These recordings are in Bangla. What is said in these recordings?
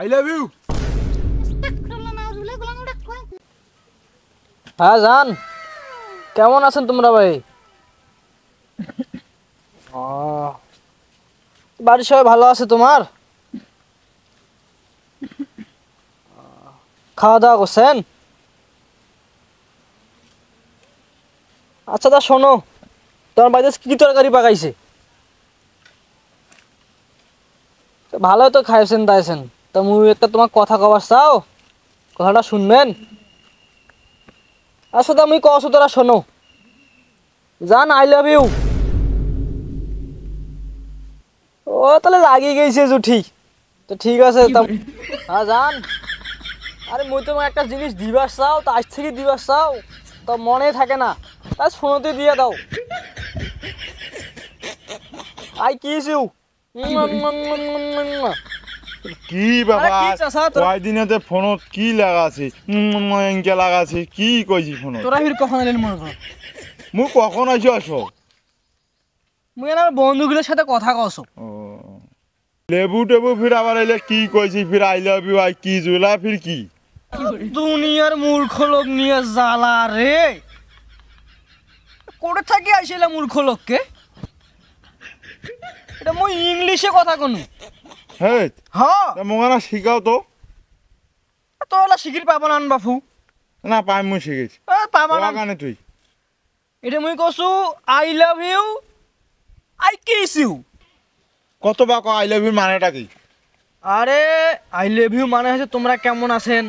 I love you. হ্যাঁ জান, কেমন আছেন তোমরা ভাই? বাড়ির সবাই ভালো আছে তোমার? খাওয়া দাওয়া করছেন? আচ্ছা তা শোনো, তোমার বাড়িতে কি তরকারি পাকাইছে? ভালো তো খাইছেন তাইছেন, তা মুই একটা তোমার কথা কবার চাও, কথাটা শুনবেন? আচ্ছা তা মুই কছো তোরা শোনো, জান আই লাভ ইউ। ও তাহলে লাগিয়ে গেছে জুঠি, তো ঠিক আছে। হ্যাঁ জান, আরে মুই তোমার একটা জিনিস দিবার চাও, তো আজ থেকে দিবার চাও, তো মনে থাকে না, তাই ফোনতে দিয়ে দাও। I kiss you. কি বাবা কয়দিনতে ফোনত কি লাগাছে এনকে লাগাছে কি কইছি ফোনত? তোরা ফির কখন এলেন মনে কর? মুই কখন আইছো আসো? মুই আমার বন্ধুগুলোর সাথে কথা কস। ও লেবু টেবু ফির আবার এলে কি কইছি ফির আই লাভ ইউ আই কি জুলা ফির কি? দুনিয়ার মূর্খ লোক নিয়ে জ্বালা রে, কোথা থেকে আইছিলাম মূর্খ লোককে? এটা মুই ইংলিশে কথা কনু। হ্যাঁ হ্যাঁ মোগানা শিখাও তো। তো ওলা শিখির পাবো না বাপু। না পাই মুই শিখেছি পাবা না কানে তুই। এটা মুই কছু I love you I kiss you. কত বা আই লাভ ইউ মানেটা কি? আরে আই লাভ ইউ মানে হচ্ছে তোমরা কেমন আছেন,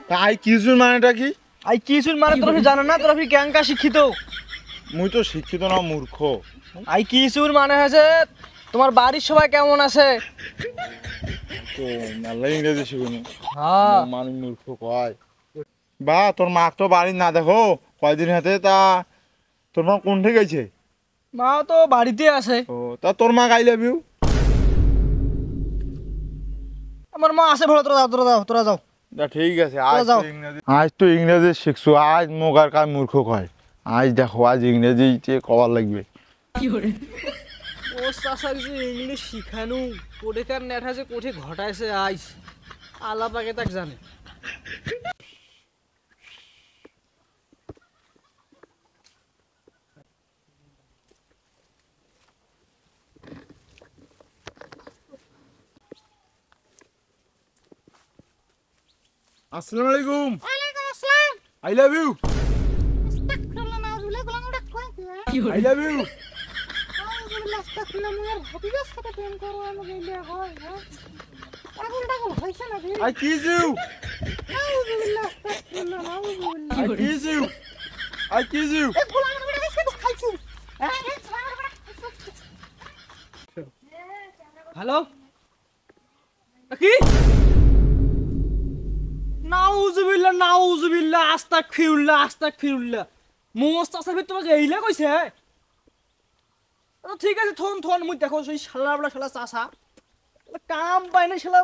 তা আই কিস ইউ মানেটা কি? আই কিস ইউ মানে তোরা জানো না, তোরা ফির ক্যাঙ্কা শিক্ষিত। মুই তো শিক্ষিত না মূর্খ। আই কিস ইউর মানে হচ্ছে তোমার বাড়ির সবাই কেমন আছে। তো মেলা ইংরেজি শিখুনি হ্যাঁ মানুষ মূর্খ কয়। বা তোর মা তো বাড়ি না দেখো কয়দিন হাতে, তা তোর মা কোনঠে গেছে? মা তো বাড়িতে আছে। ও তা তোর মা আই লাভ ইউ। আমার মা আছে ভালো, তোরা যাও তোরা যাও তোরা যাও। ঠিক আছে যাও। আজ তো ইংরেজি শিখছো, আজ মোগার কাজ মূর্খ কয়। আজ দেখো আজ ইংরেজিতে কবার লাগবে। ও চাষা কিছু ইংলিশ শিখানু কোঠেকার নেঠা যে কোঠে ঘটাইছে আইস আল্লাহ পাকে তাক জানে। আসসালামু আলাইকুম। ওয়ালাইকুম আসসালাম। I love you. আস্তাগফিরুল্লাহ নাউজুবিল্লাহ গোলামটা কই? I love you. আউযুবিল্লাহ আস্তাগফিরুল্লাহ মুয়ার হাবিবের সাথে প্রেম করো আমাকে ইন্ডিয়া হয় হ্যাঁ। পাগল টাগল হইছে নাকি? I kiss you. আউযুবিল্লাহ আস্তাগফিরুল্লাহ নাউযুবিল্লাহ। I kiss you. I kiss you. এই গোলামটা কাছে দেখাইছি। হ্যাঁ হ্যালো কি? নাউজুবিল্লাহ নাউজুবিল্লাহ আস্তাগফিরুল্লাহ আস্তাগফিরুল্লাহ। মোস্ত আছে তোমাকে এইলা কইছে? ঠিক আছে থন থন মুই দেখো সেই শালা বড় শালা চাচা কাম পায় না, শালা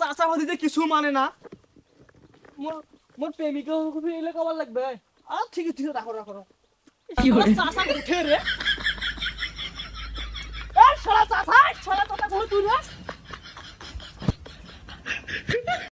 চাচা ভাদিতে কিছু মানে না। মোর মোর প্রেমিকা খুব এলে কবার লাগবে। ঠিক আছে রাখো রাখো কি হরে চাচা উঠে রে। শালা চাচা কোন তুই রে?